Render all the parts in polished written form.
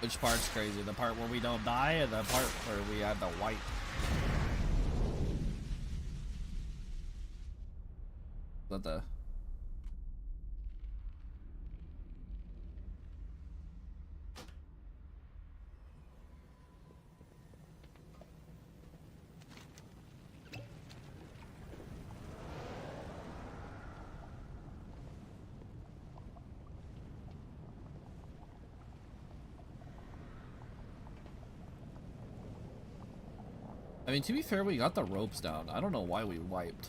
Which part's crazy? The part where we don't die, or the part where we have the white? But the... I mean, to be fair, we got the ropes down. I don't know why we wiped.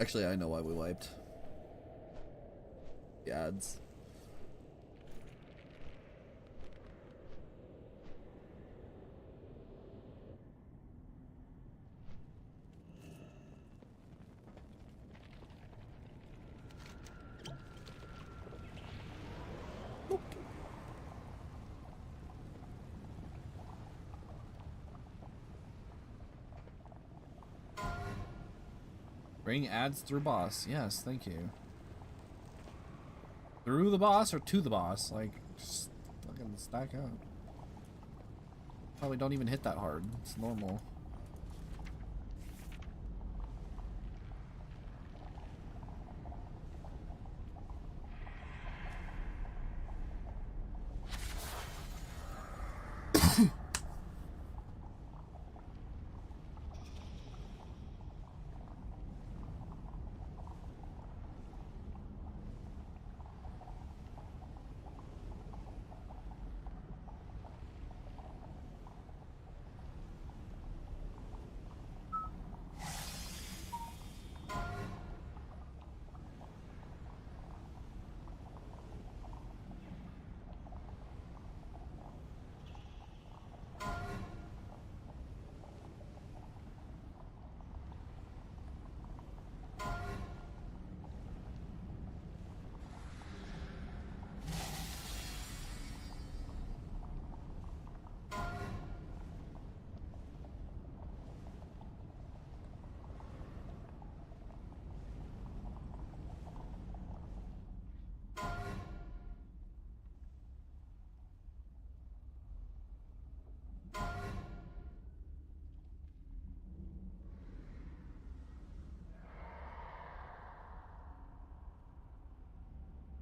Actually, I know why we wiped. The ads. Bring ads through boss. Yes, thank you. Through the boss or to the boss? Like, just fucking stack up. Probably don't even hit that hard. It's normal.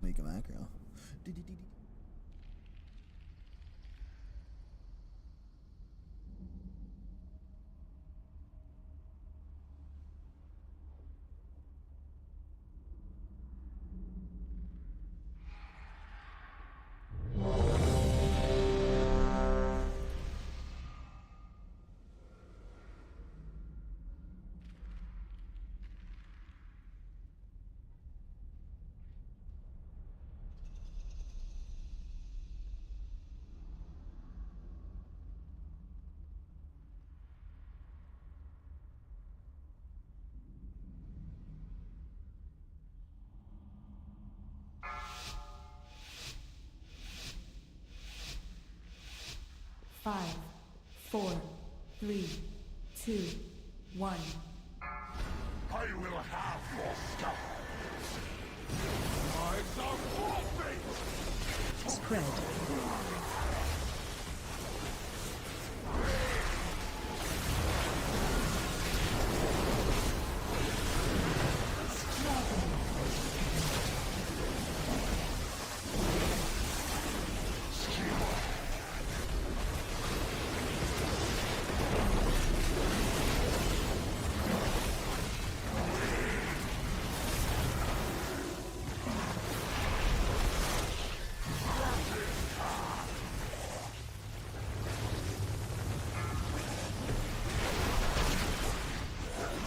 Make a macro. Five, 4, 3, 2, 1. I will have your stuff. Lives are forfeit. Spread.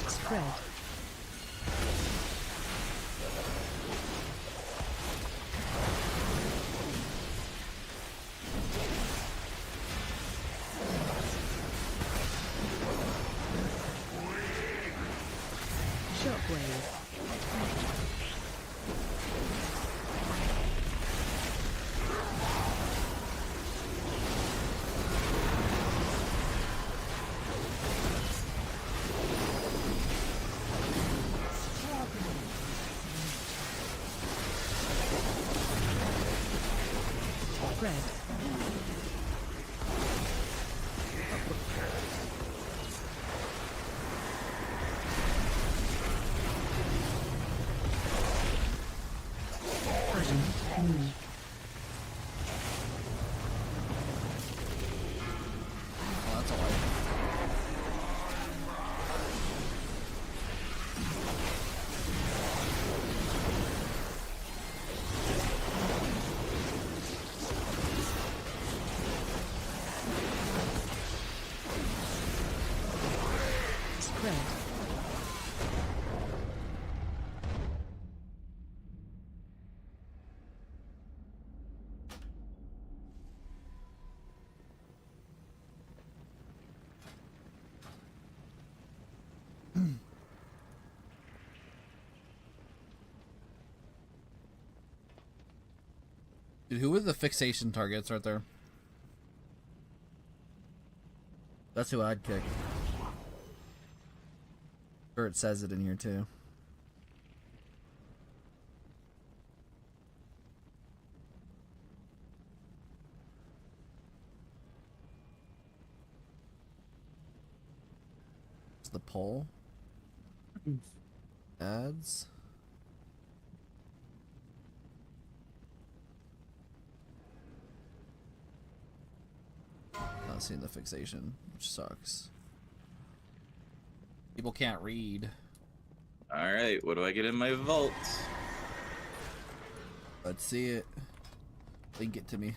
Spread. Shockwave. spread. Dude, who were the fixation targets right there? That's who I'd kick. Sure, it says it in here too. It's the poll. Ads. Not seeing the fixation, which sucks. People can't read. Alright, what do I get in my vault? Let's see it. Link it to me.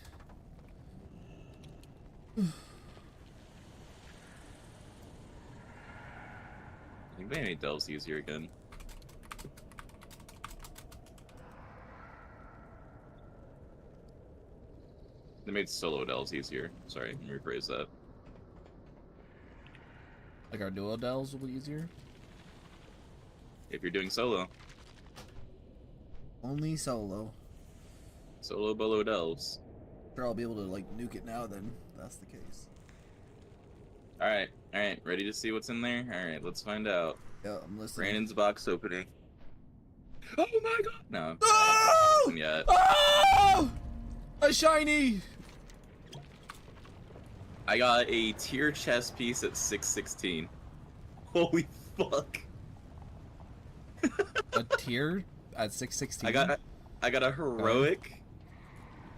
I think they made delves easier again. They made solo delves easier. Sorry, let me rephrase that. Like our duo delves will be easier. If you're doing solo. Only solo. Solo bolo delves. Sure, I'll be able to like nuke it now then. If that's the case. Alright, ready to see what's in there? Alright, let's find out. Yeah, I'm listening. Brandon's box opening. Oh my god! No. Oh! Not yet. Oh! A shiny! I got a tier chess piece at 616. Holy fuck. A tier at 616? I got a heroic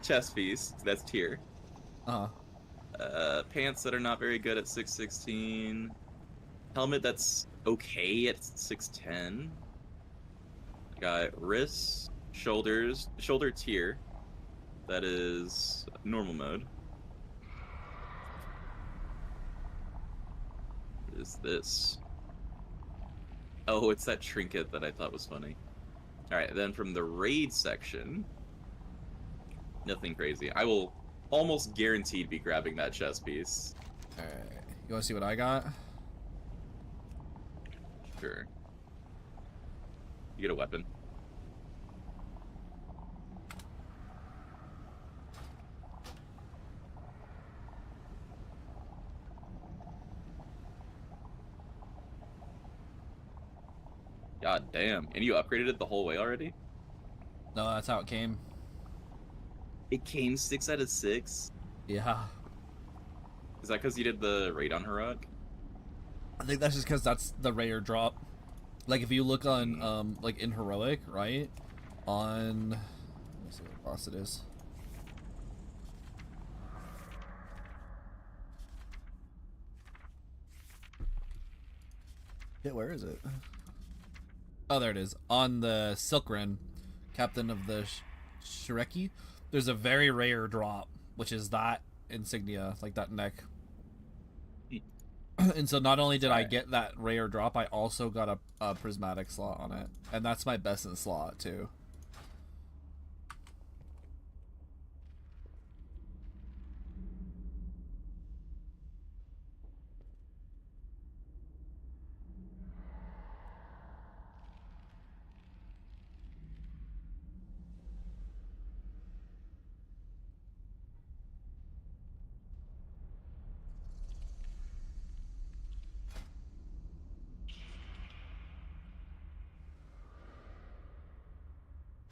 chess piece. That's tier. Uh-huh. Pants that are not very good at 616. Helmet that's okay at 610. I got wrists, shoulders, shoulder tier. That is normal mode. What is this? Oh, it's that trinket that I thought was funny. Alright, then from the raid section, nothing crazy. I will almost guaranteed be grabbing that chest piece. Alright. You wanna see what I got? Sure. You get a weapon. God damn. And you upgraded it the whole way already? No, that's how it came. It came 6 out of 6? Yeah. Is that because you did the raid on Heroic? I think that's just because that's the rare drop. Like, if you look on, like, in Heroic, right? On... Let me see what boss it is. Yeah, where is it? Oh, there it is. On the Silkren, Captain of the Shreki, there's a very rare drop, which is that insignia, like that neck. And so not only did I get that rare drop, I also got a prismatic slot on it. And that's my best in slot, too.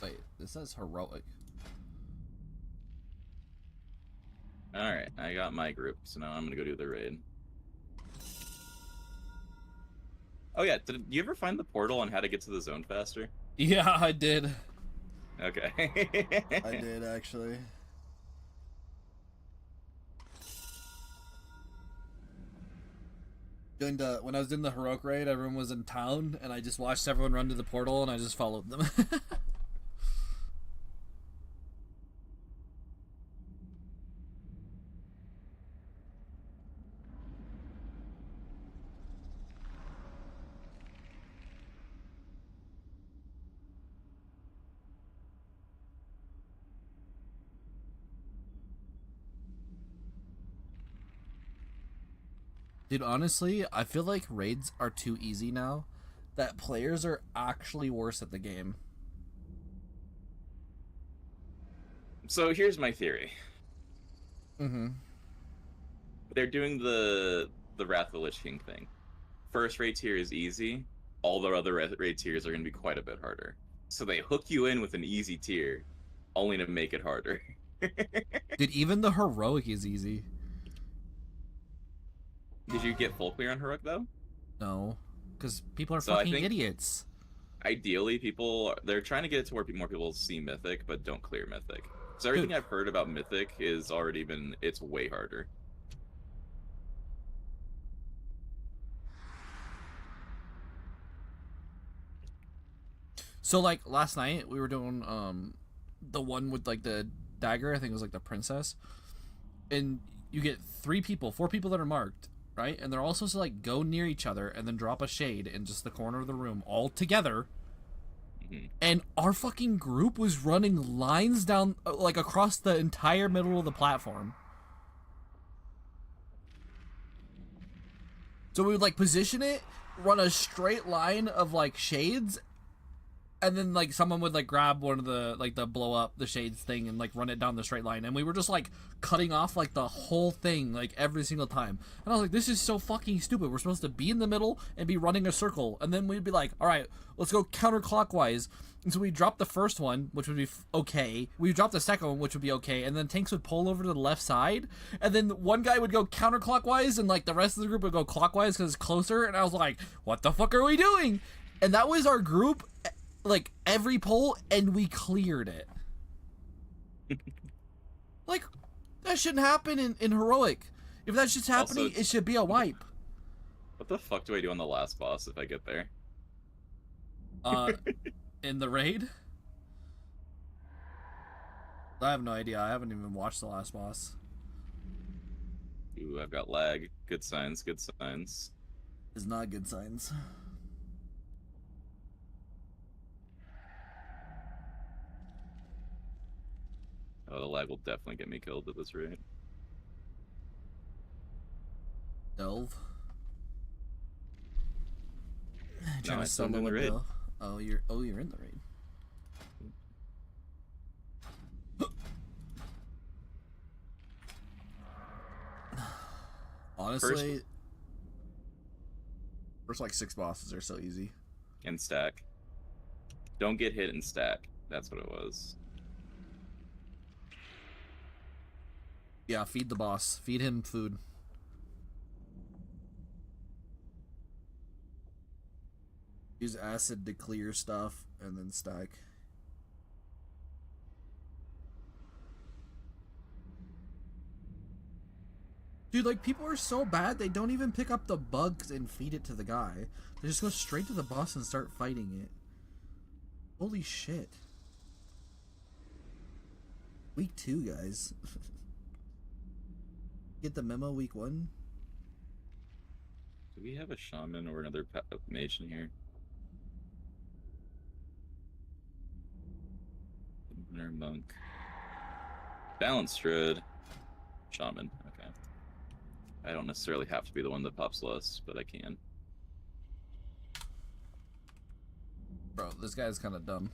Wait, this says heroic. Alright, I got my group, so now I'm gonna go do the raid. Oh yeah, did you ever find the portal on how to get to the zone faster? Yeah, I did. Okay. I did, actually. When I was in the heroic raid, everyone was in town, and I just watched everyone run to the portal, and I just followed them. Dude, honestly, I feel like raids are too easy now. That players are actually worse at the game. So here's my theory. Mm-hmm. They're doing the Wrath of the Lich King thing. First raid tier is easy. All the other raid tiers are going to be quite a bit harder. So they hook you in with an easy tier, only to make it harder. Dude, even the heroic is easy. Did you get full clear on heroic though? No, because people are So I fucking think idiots. ideally they're trying to get it to where more people see mythic but don't clear mythic. So everything Dude. I've heard about mythic is already been it's way harder. So like last night we were doing the one with like the dagger. I think it was like the princess, and you get 4 people that are marked, right? And they're all supposed to like go near each other and then drop a shade in just the corner of the room all together. Mm-hmm. And our fucking group was running lines down like across the entire middle of the platform. So we would like position it, run a straight line of like shades, and then like someone would like grab one of the like the blow up the shades thing and like run it down the straight line, and we were just like cutting off like the whole thing like every single time. And I was like, this is so fucking stupid. We're supposed to be in the middle and be running a circle, and then we'd be like, all right, let's go counterclockwise. And so we dropped the first one, which would be okay. We dropped the second one, which would be okay. And then tanks would pull over to the left side. And then one guy would go counterclockwise, and like the rest of the group would go clockwise because it's closer. And I was like, what the fuck are we doing? And that was our group, like every pull, and we cleared it. Like, that shouldn't happen in Heroic. If that's just happening, Also, it should be a wipe. what the fuck do I do on the last boss if I get there? In the raid? I have no idea. I haven't even watched the last boss. Ooh, I've got lag. Good signs, good signs. It's not good signs. Oh, the lag will definitely get me killed at this rate. Delve. No, I still in the raid. Oh, you're in the raid. Honestly, first like 6 bosses are so easy. And stack. Don't get hit and stack. That's what it was. Yeah, feed the boss. Feed him food. Use acid to clear stuff and then stack. Dude, like, people are so bad, they don't even pick up the bugs and feed it to the guy. They just go straight to the boss and start fighting it. Holy shit. Week 2, guys. Get the memo, week 1? Do we have a shaman or another mage in here? Or monk. Balanced druid. Shaman. Okay. I don't necessarily have to be the one that pops lust, but I can. Bro, this guy's kind of dumb.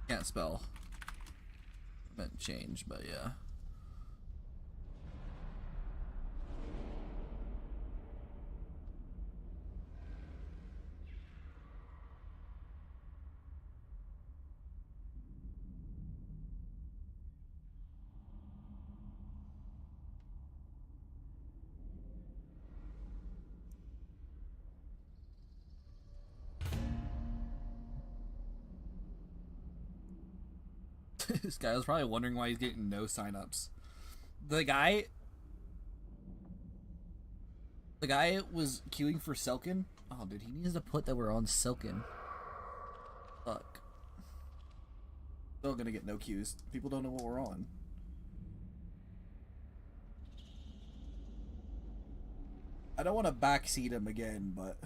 Can't spell. Meant change, but yeah. This guy was probably wondering why he's getting no signups. The guy was queuing for Silken. Oh, dude, he needs to put that we're on Silken. Fuck. Still gonna get no queues. People don't know what we're on. I don't want to backseat him again, but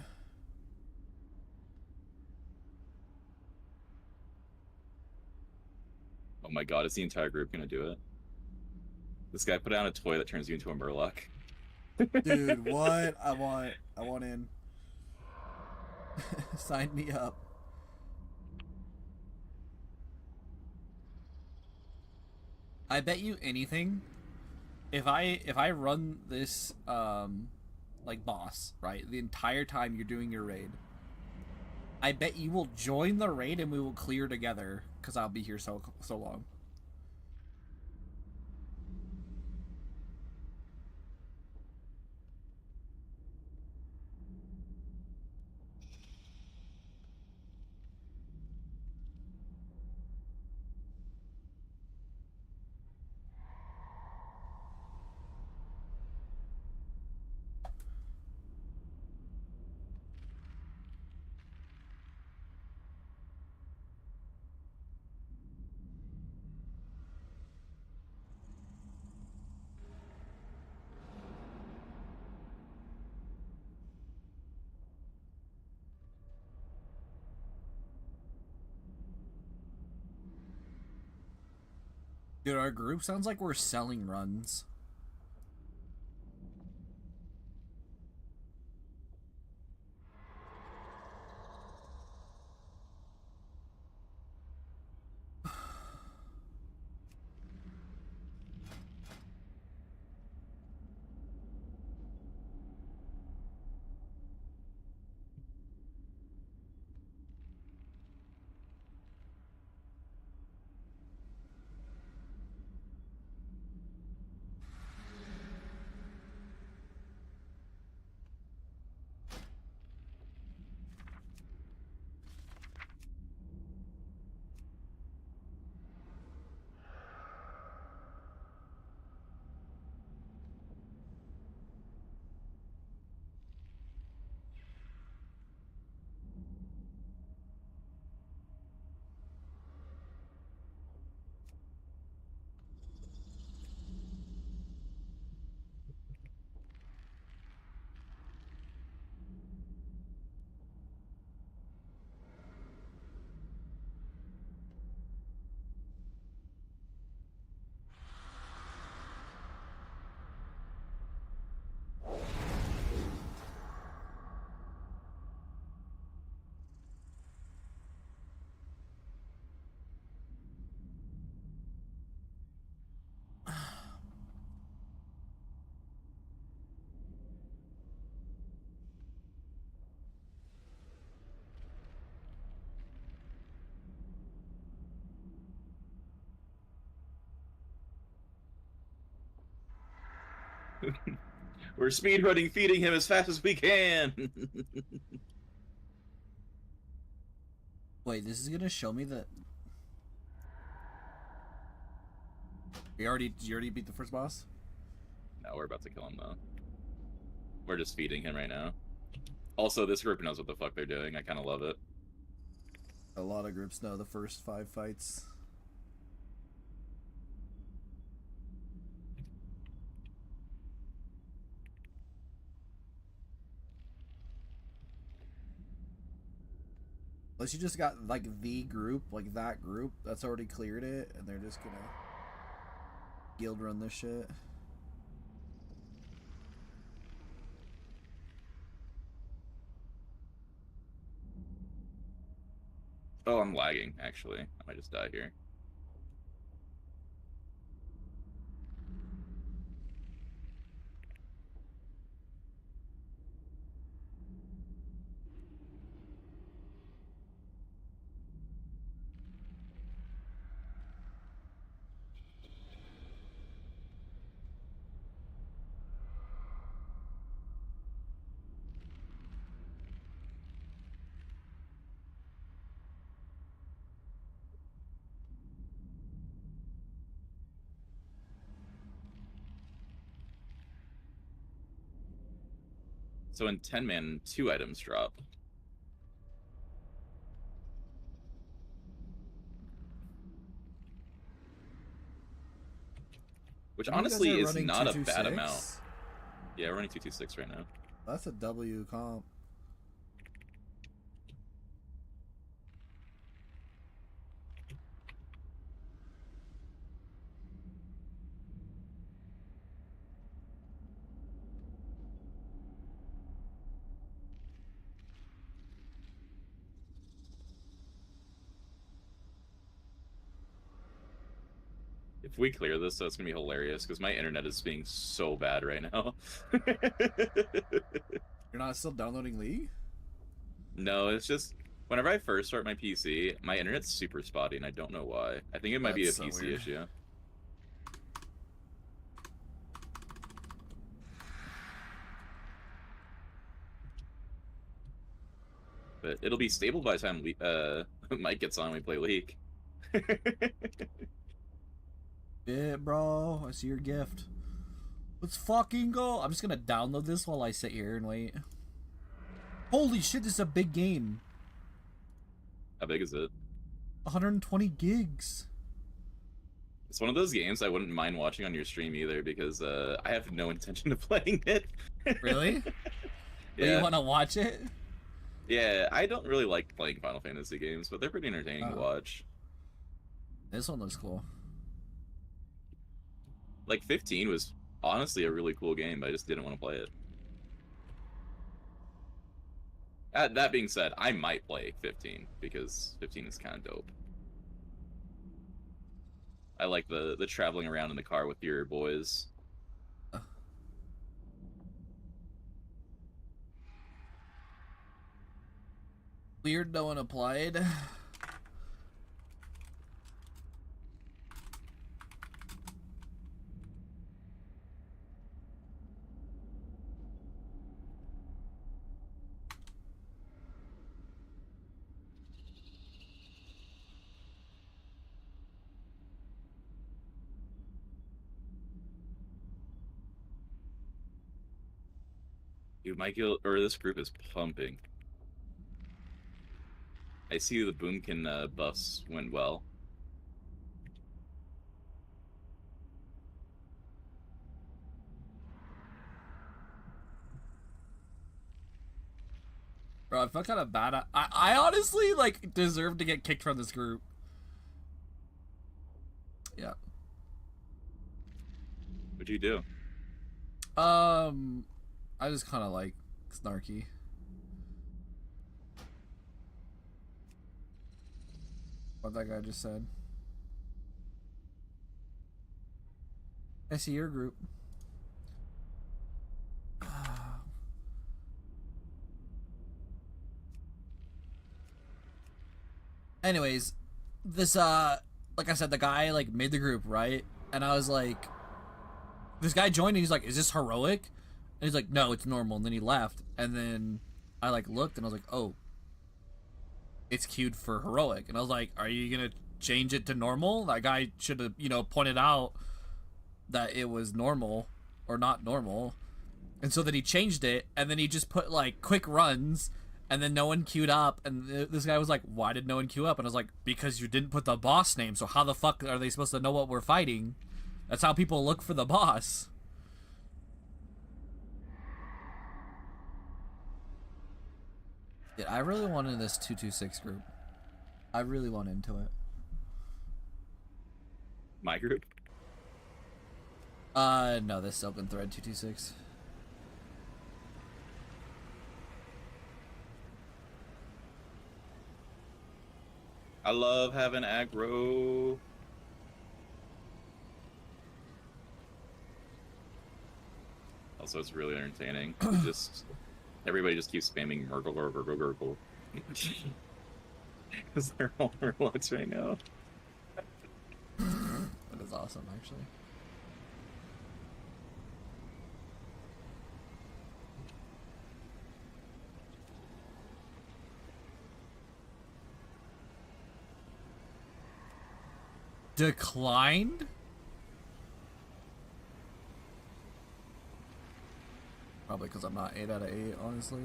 Oh my god, is the entire group gonna do it? This guy put down a toy that turns you into a Murloc. dude, what? I want in. Sign me up. I bet you anything. If I run this like boss, right, the entire time you're doing your raid, I bet you will join the raid and we will clear together because I'll be here so long. Dude, our group sounds like we're selling runs. We're speedrunning, feeding him as fast as we can. Wait, this is gonna show me that you already beat the first boss? No, we're about to kill him though. We're just feeding him right now. Also, this group knows what the fuck they're doing. I kind of love it. A lot of groups know the first 5 fights. Unless you just got like the group, like that group that's already cleared it, and they're just gonna guild run this shit. Oh, I'm lagging, actually. I might just die here. So in 10-man, 2 items drop. Which honestly is not a bad amount. Yeah, we're running 226 right now. That's a W comp. If we clear this, that's gonna be hilarious because my internet is being so bad right now. You're not still downloading League? No, it's just whenever I first start my PC, my internet's super spotty, and I don't know why. I think it might be a That's so PC weird. issue. But it'll be stable by the time Mike gets on. We play League. Yeah, bro. I see your gift. Let's fucking go. I'm just gonna download this while I sit here and wait. Holy shit, this is a big game. How big is it? 120 gigs. It's one of those games I wouldn't mind watching on your stream either because I have no intention of playing it. Really? But Yeah. you wanna watch it? Yeah, I don't really like playing Final Fantasy games, but they're pretty entertaining to watch. This one looks cool. Like 15 was honestly a really cool game, but I just didn't want to play it. That being said, I might play 15 because 15 is kind of dope. I like the traveling around in the car with your boys. Weird, no one applied. Dude, my guild or this group is pumping. I see the Boomkin buffs went well. Bro, I felt kind of bad. I honestly, like, deserve to get kicked from this group. Yeah. What'd you do? I just kind of like snarky. What that guy just said. I see your group. Anyways, this like I said, the guy like made the group, right? And I was like, this guy joined and he's like, is this heroic? And he's like, no, it's normal. And then he left. And then I like looked and I was like, oh, it's queued for heroic. And I was like, are you gonna change it to normal? That guy should have, you know, pointed out that it was normal or not normal. And so then he changed it, and then he just put like quick runs, and then no one queued up. And this guy was like, why did no one queue up? And I was like, because you didn't put the boss name, so how the fuck are they supposed to know what we're fighting? That's how people look for the boss. Yeah, I really wanted this 226 group. I really want into it. My group? No, this Open Thread 226. I love having aggro. Also, it's really entertaining. Everybody just keeps spamming Merkle, Merkle. Because they're all Murlocs right now. That is awesome, actually. Declined? Probably because I'm not 8 out of 8, honestly.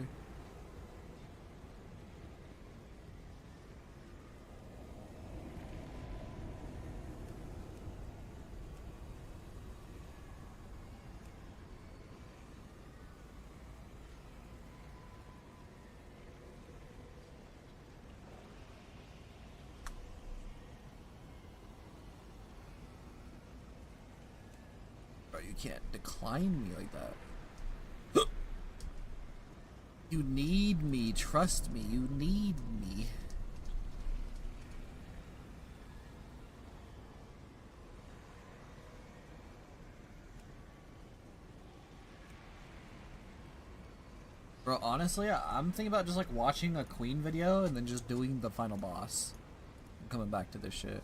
You can't decline me like that. You need me. Trust me. You need me. Bro, honestly, I'm thinking about just like watching a Queen video and then just doing the final boss. I'm coming back to this shit.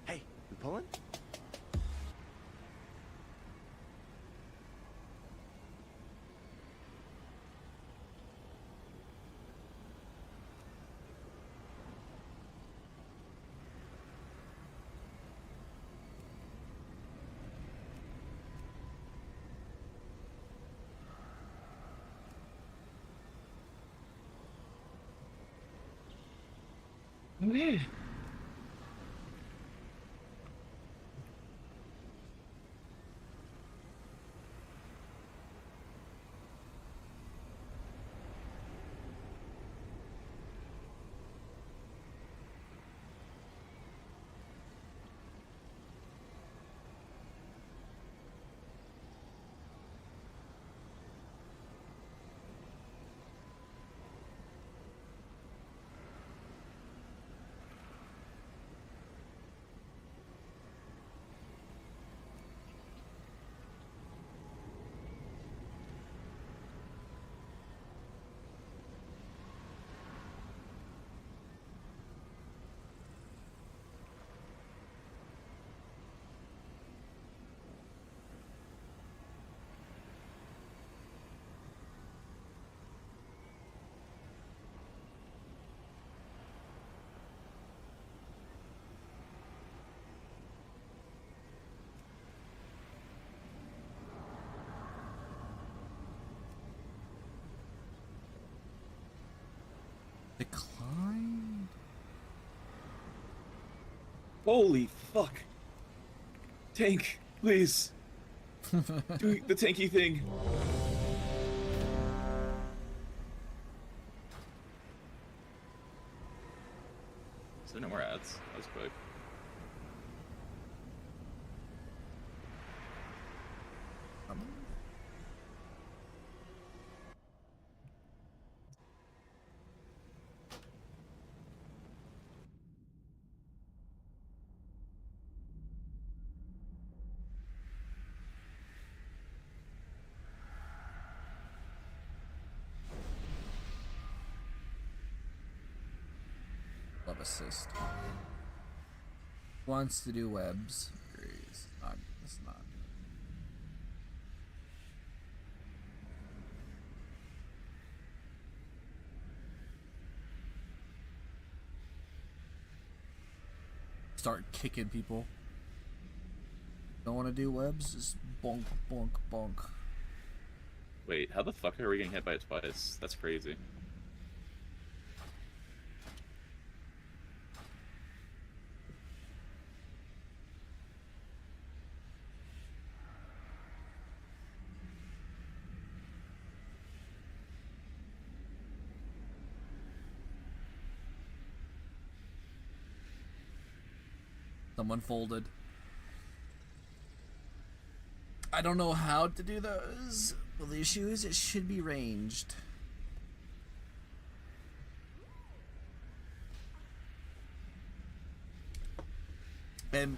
Hey, you pulling? Okay. Decline? Holy fuck. Tank, please. Do the tanky thing. So no more ads. That was quick. Love assist. Wants to do webs. It's not. It's not. Start kicking people. Don't want to do webs? Just bonk, bonk, bonk. Wait, how the fuck are we getting hit by it twice? That's crazy. Someone folded. I don't know how to do those. Well, the issue is it should be ranged. And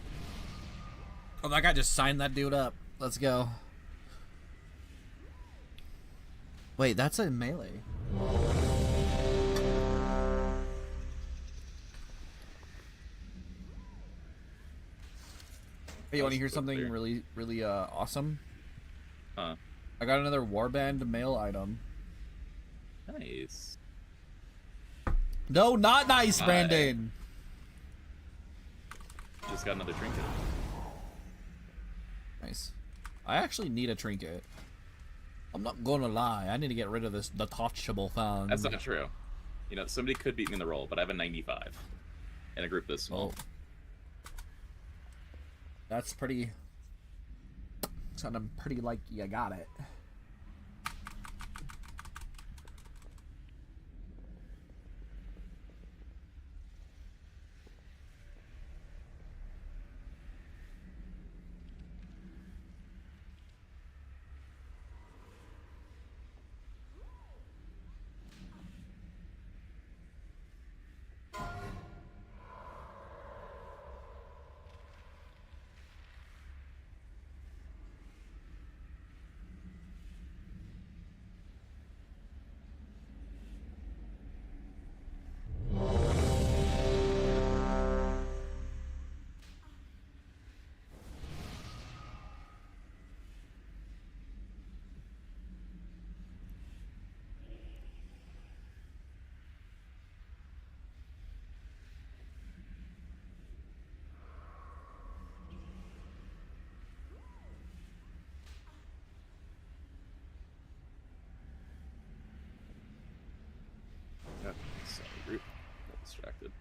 oh, that guy just signed that dude up. Let's go. Wait, that's a melee. Hey, you want to hear something really awesome? Huh. I got another warband mail item. Nice. No, not nice, Brandon. Just got another trinket. Nice. I actually need a trinket. I'm not gonna lie. I need to get rid of this detachable thing. That's not true. You know, somebody could beat me in the roll, but I have a 95 in a group this small. Oh. That's pretty. Sounding pretty like you got it. Oh, sorry, group. Got distracted.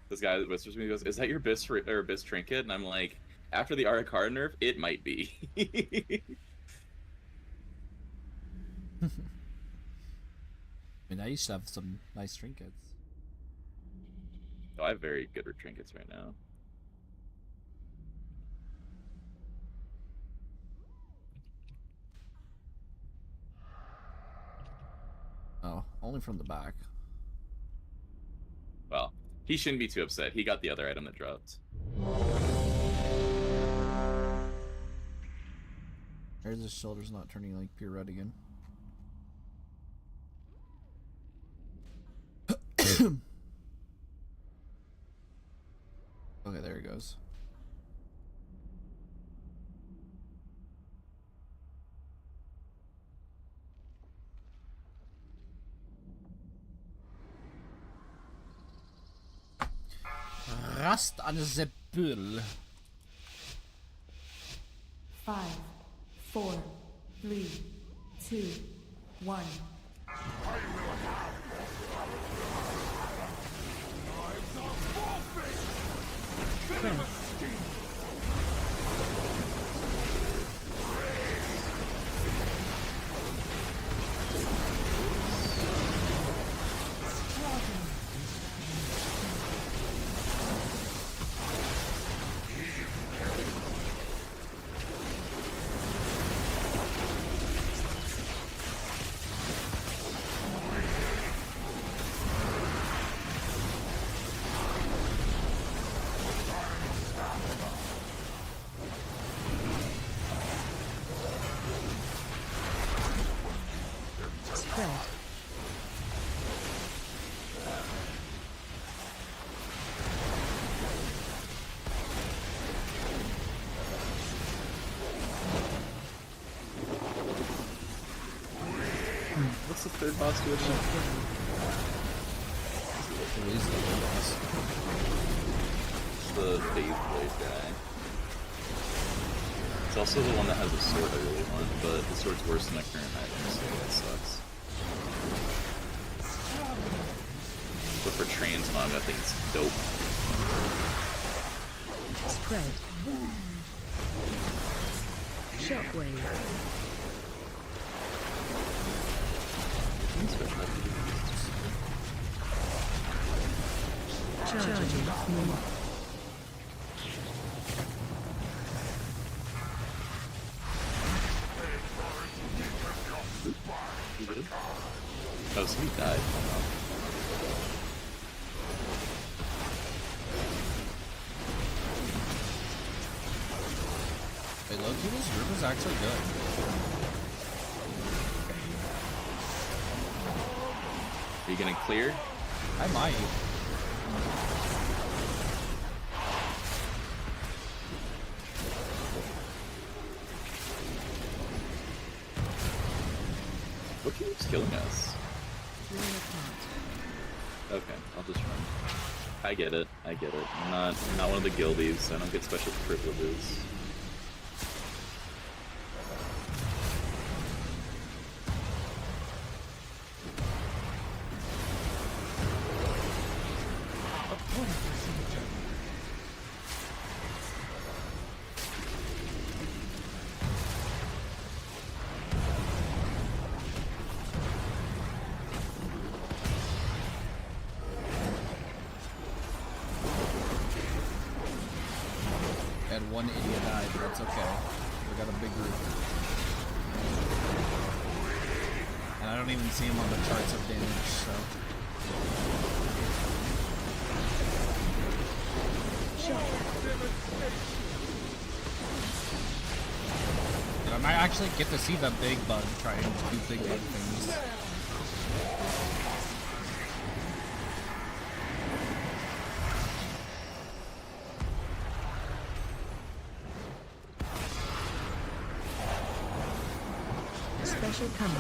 This guy that whispers to me goes, "Is that your Abyss trinket?" And I'm like, after the Aura card nerf, it might be. I mean, I used to have some nice trinkets. Oh, I have very good trinkets right now. Oh, only from the back. Well, he shouldn't be too upset. He got the other item that dropped. There's his shoulders not turning like pure red again. Okay, there he goes. Rust on the bull. 5, 4, 3, 2, 1. Spread. What's the third boss do again? It is the boss. The Bathe Blade guy. It's also the one that has a sword I really want, but the sword's worse than my current item, so that sucks. But for transmog, I think it's dope. Spread. Shockwave. Charging. You good? Oh, so he died. Hey, low-key, this room is actually good. Are you gonna clear? I might. What keeps killing us? Okay, I'll just run. I get it. I'm not one of the guildies. I don't get special privileges. one idiot died, but that's okay. We got a big group. And I don't even see him on the charts of damage, so. And I might actually get to see the big bug try and do big bug things. Special coming.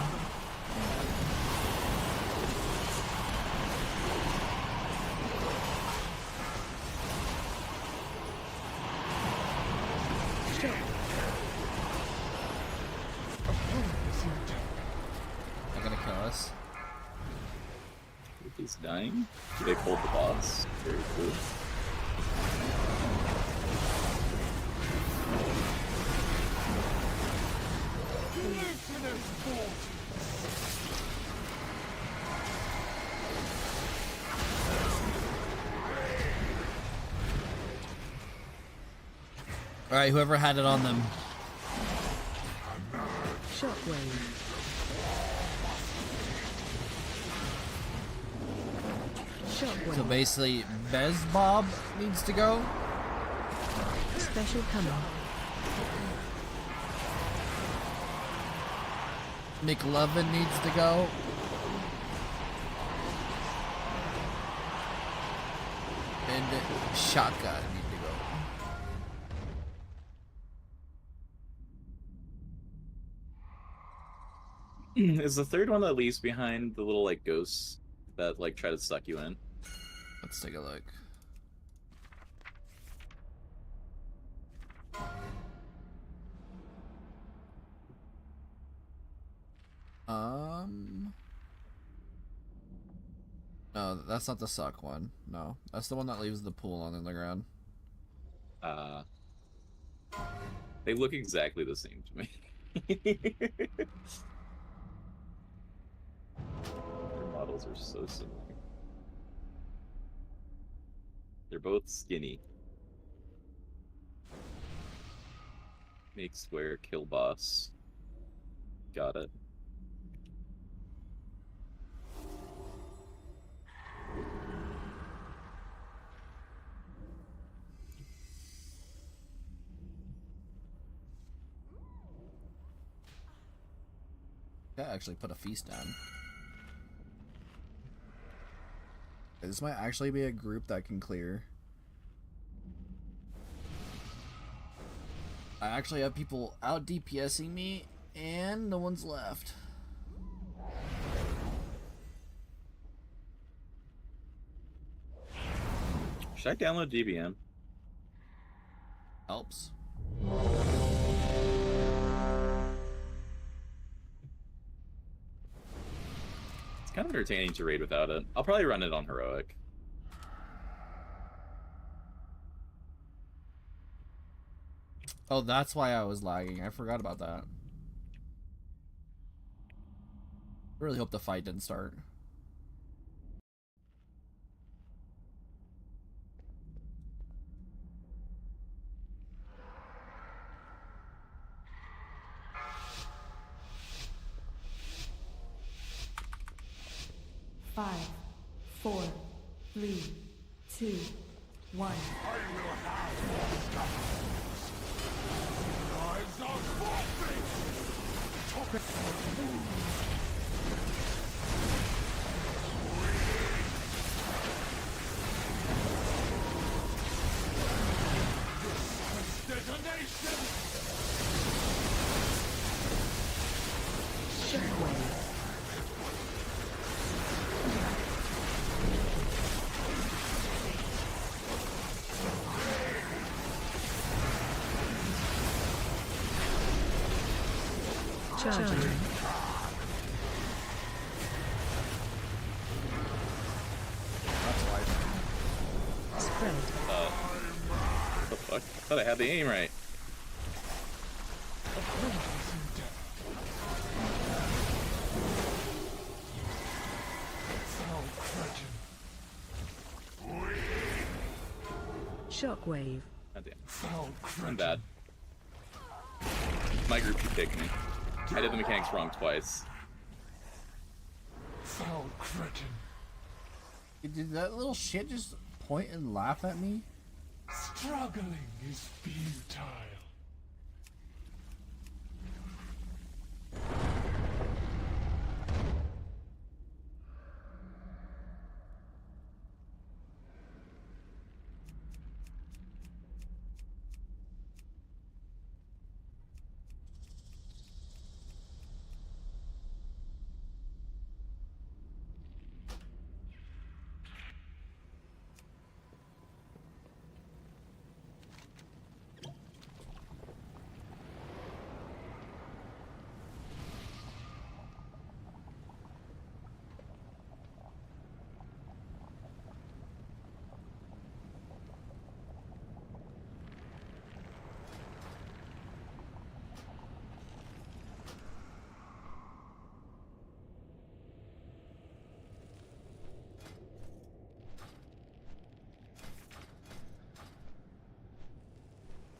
They're gonna kill us. He's dying. They pulled the boss. Very cool. Alright, whoever had it on them. Shockwave. Shockwave. So basically, Bezbob needs to go. Special coming. McLovin needs to go. And Shotgun need to go. Is the third one that leaves behind the little like ghosts that like try to suck you in? Let's take a look. No, that's not the suck one. No, that's the one that leaves the pool on the ground. They look exactly the same to me. Their models are so similar. They're both skinny. Make square, kill boss. Got it. I actually put a feast down. This might actually be a group that can clear. I actually have people out DPSing me, and no one's left. Should I download DBM? Helps. It's kind of entertaining to raid without it. I'll probably run it on heroic. Oh, that's why I was lagging. I forgot about that. I really hope the fight didn't start. Five, 4, 3, 2, 1. Lives are forfeit! Detonation! Shockwave. Charging. That's why. Spread. What the fuck? I thought I had the aim right. Shockwave. God damn. Foul I'm cretin. bad. My group should kick me. I did the mechanics wrong twice. Foul cretin. Did that little shit just point and laugh at me? Struggling is futile.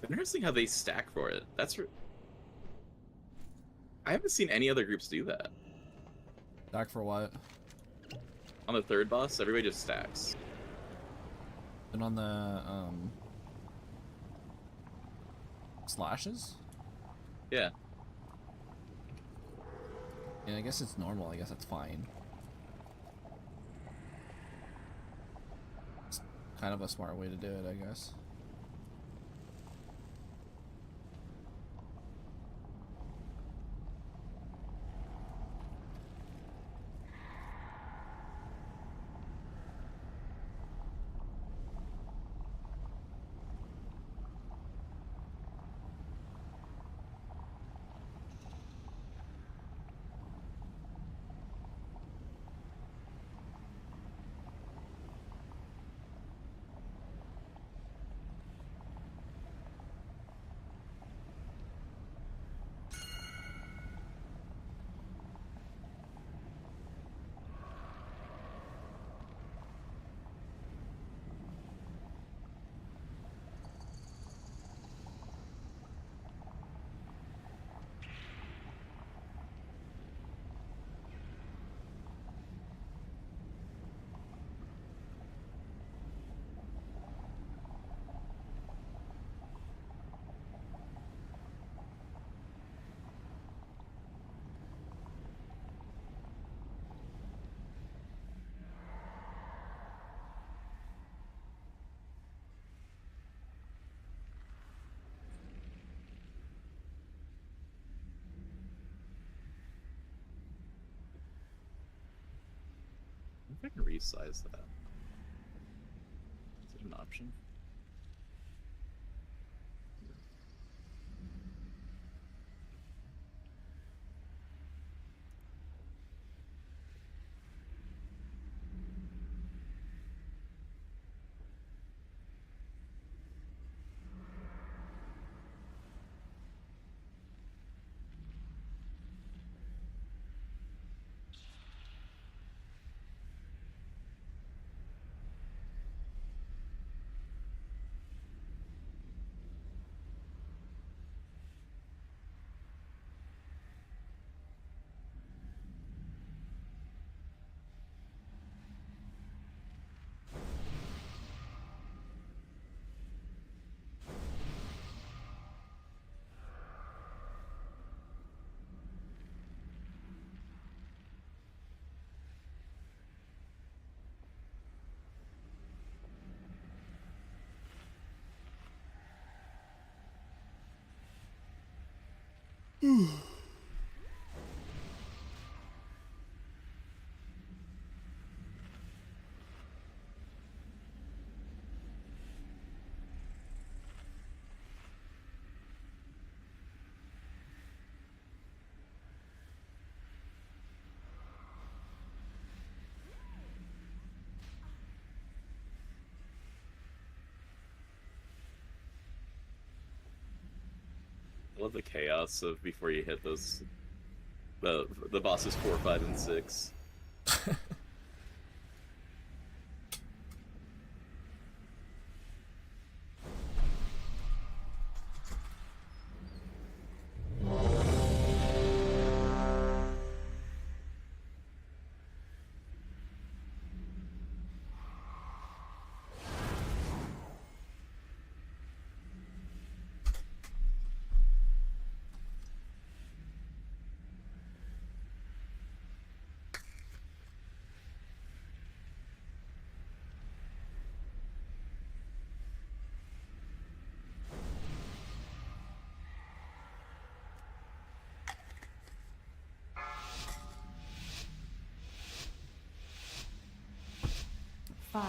Interesting how they stack for it. I haven't seen any other groups do that. Back for what? On the third boss, everybody just stacks. And on the slashes? Yeah. Yeah, I guess it's normal. I guess that's fine. It's kind of a smart way to do it, I guess. I wonder if I can resize that. Is it an option? I love the chaos of before you hit those the bosses 4, 5, and 6. 5,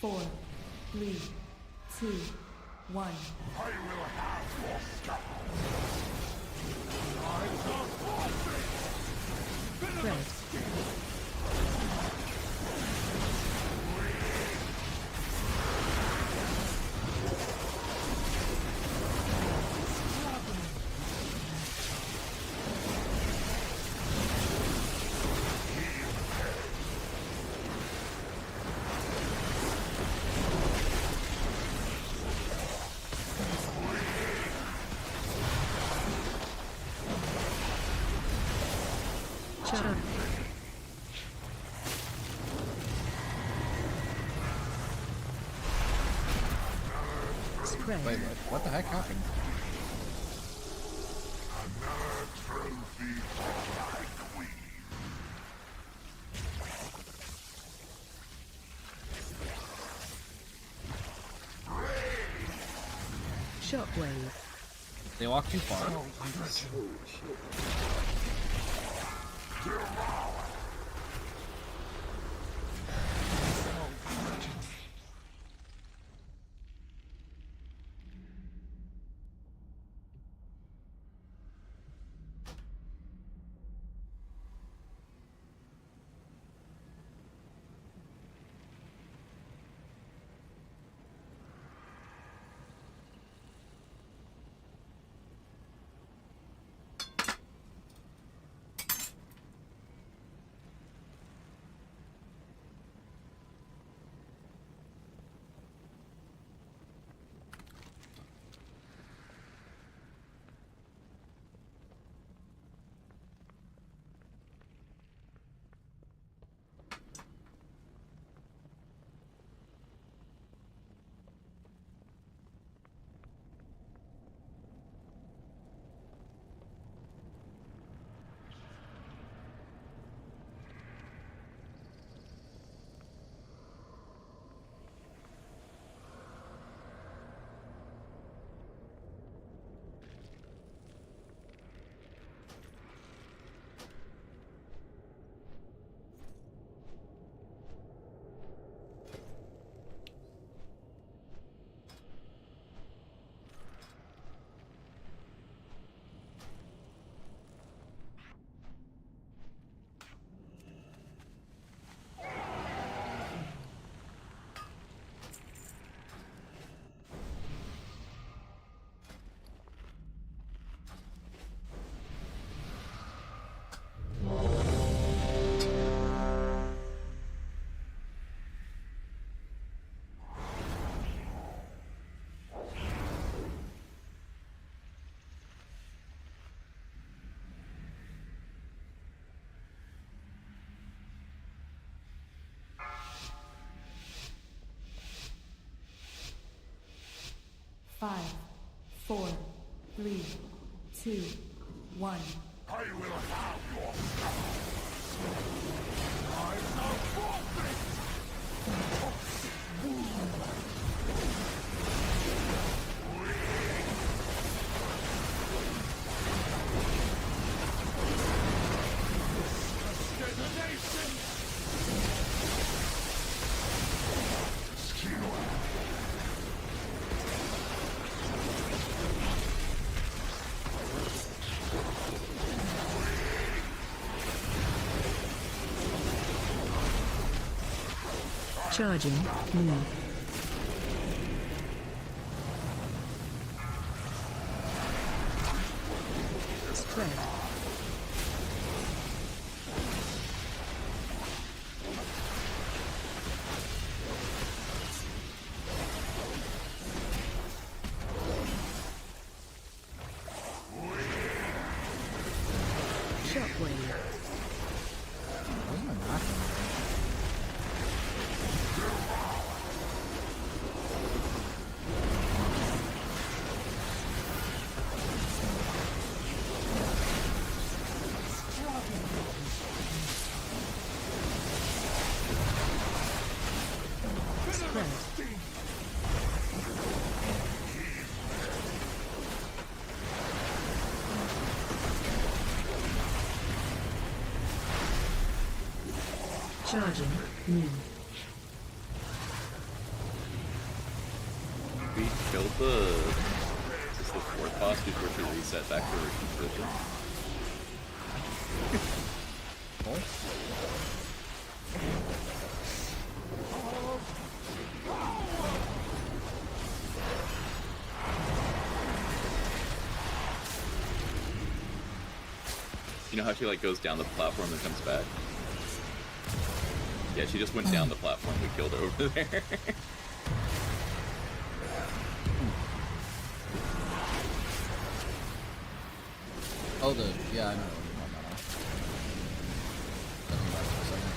4, 3, 2, 1. I will have your scalp. Eyes are forfeit. Red. Charge. Spread. Wait, what the heck happened? Another trophy for my queen. Shockwave. They walk too far. Five, 4, 3, 2, 1. I will have your scalp. Eyes are forfeit. Detonation. Strinova. Charging. Move. Spread. Shockwave. Where's my master? Spread. Charging. Move. killed the... Is this the 4th boss before she reset back to her position? Oh. You know how she like goes down the platform and comes back? Yeah, she just went down the platform. We killed her over there. Oh, yeah, I know what you're talking about now. Doesn't matter for a second.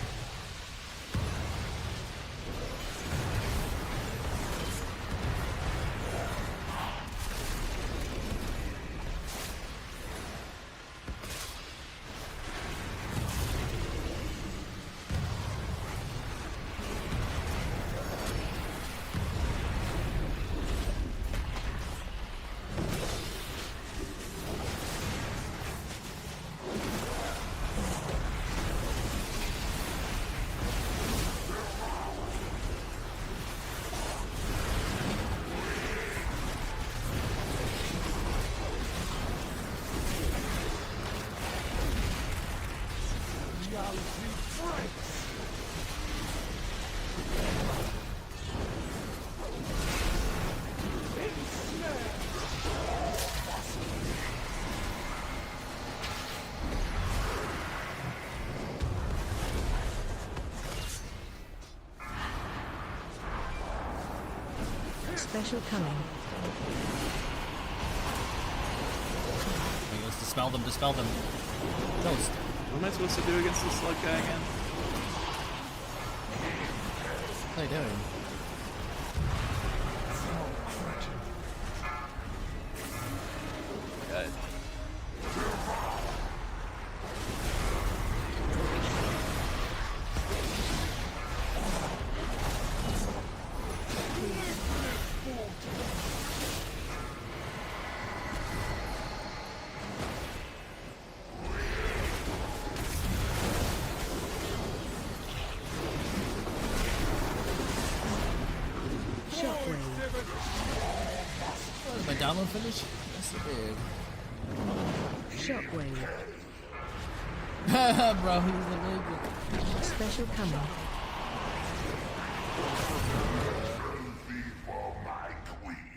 Special coming. Wait, let's dispel them, dispel them. Ghost. What am I supposed to do against this slug guy again? What are you doing? God. Shockwave. Oh, did my download finish? Yes, it did. Shockwave. Bro, he's illegal. Special coming. Trophy for my queen.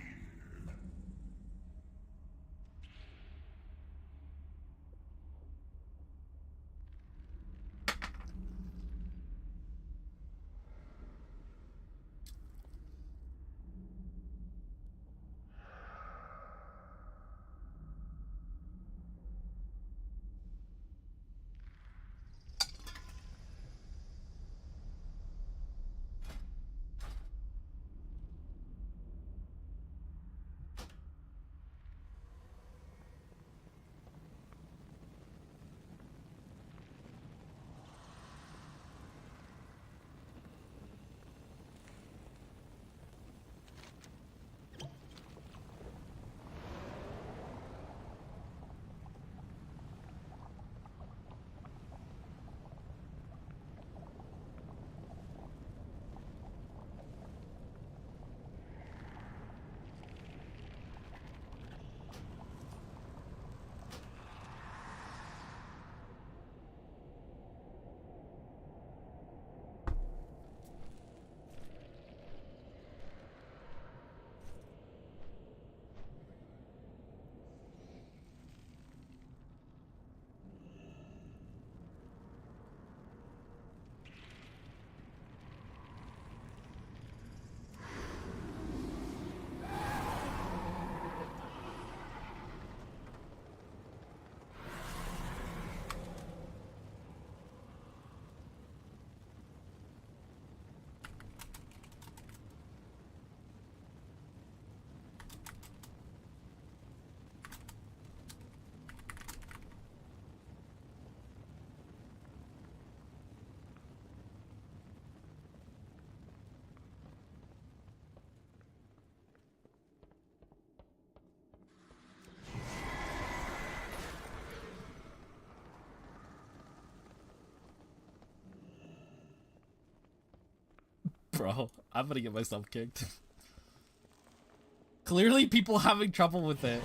Bro, I'm gonna get myself kicked. Clearly people having trouble with it.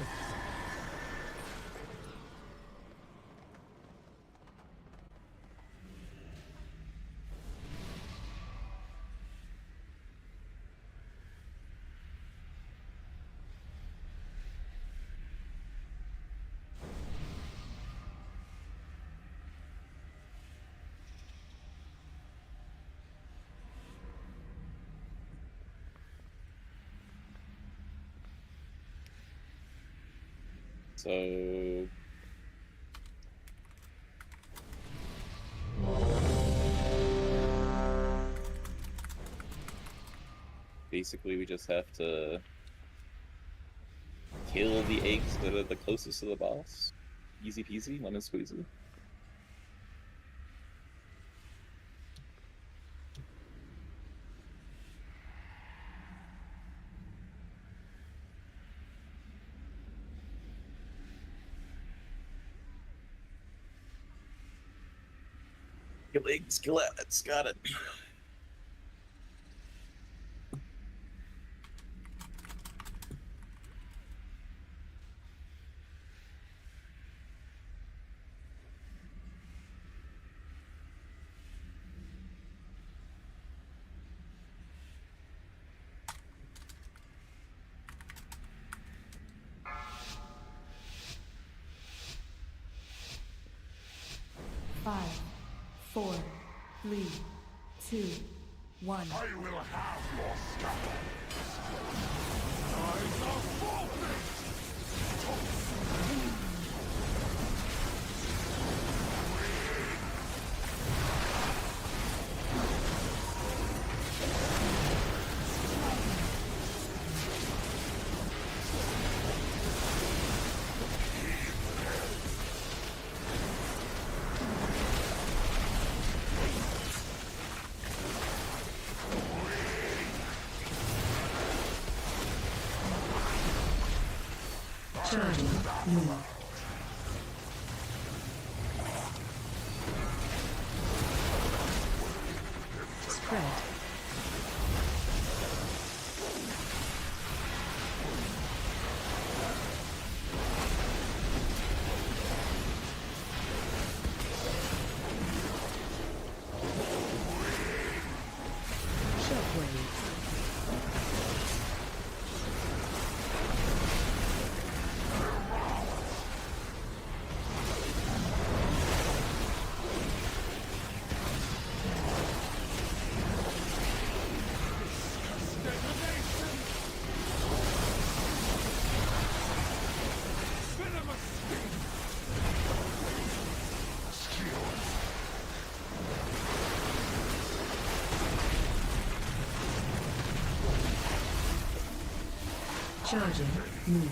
So basically we just have to kill the eggs that are the closest to the boss. Easy peasy, lemon squeezy. Kill eggs, kill it. Got it. Five, four, three, two, one. I will have your scalp. Eyes are forfeit! Charging. Move. Spread. Shockwave. Charging. Move.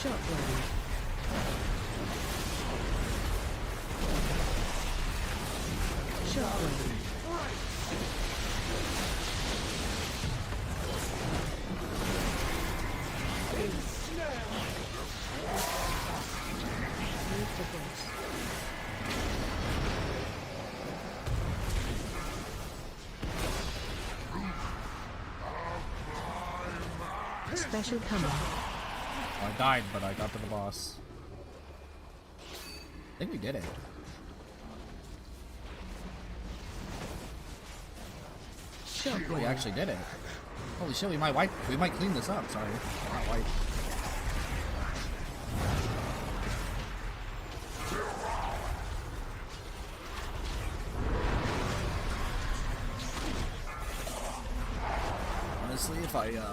Shockwave. Shockwave. Move the boss. Special coming. Oh, I died, but I got to the boss. I think we did it. We Shockwave. actually did it. Holy shit, we might clean this up, sorry. Not wipe. Honestly, if I, it can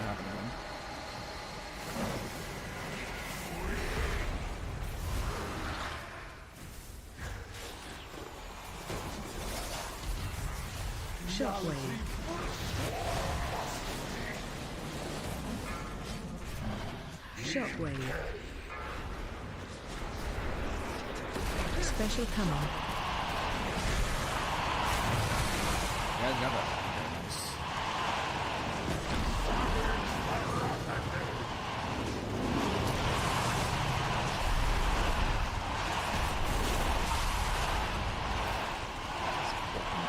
happen again. Shockwave. Shockwave. Special coming. Yeah, got that. Very nice.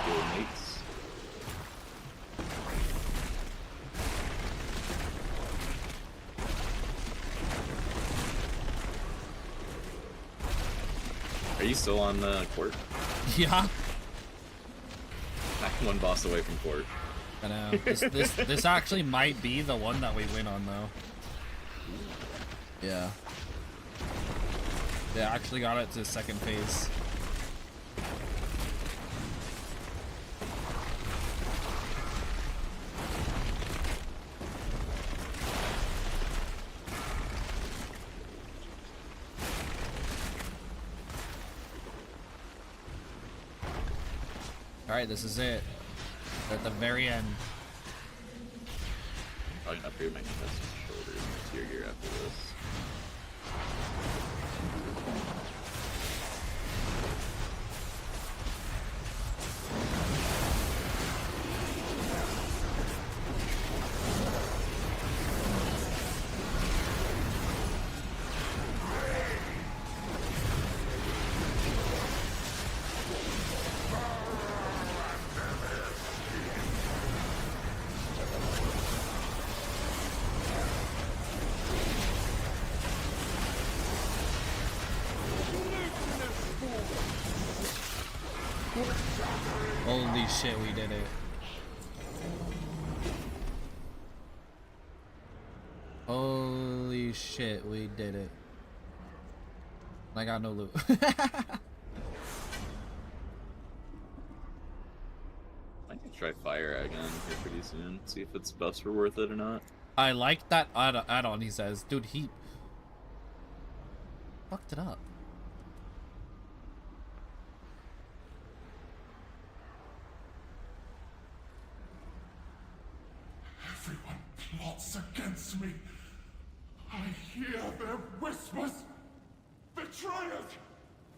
Go, mates. Are you still on court? Yeah. I'm one boss away from court. I know. This actually might be the one that we win on, though. Yeah. They actually got it to second phase. Alright, this is it. We're at the very end. Probably gonna upgrade my contestant shoulders and my tier gear after this. Holy shit, we did it. Holy shit, we did it. I got no loot. I can try fire again here pretty soon. See if its buffs were worth it or not. I like that add-on, he says. Dude, he fucked it up. Everyone plots against me. I hear their whispers. Betrayers!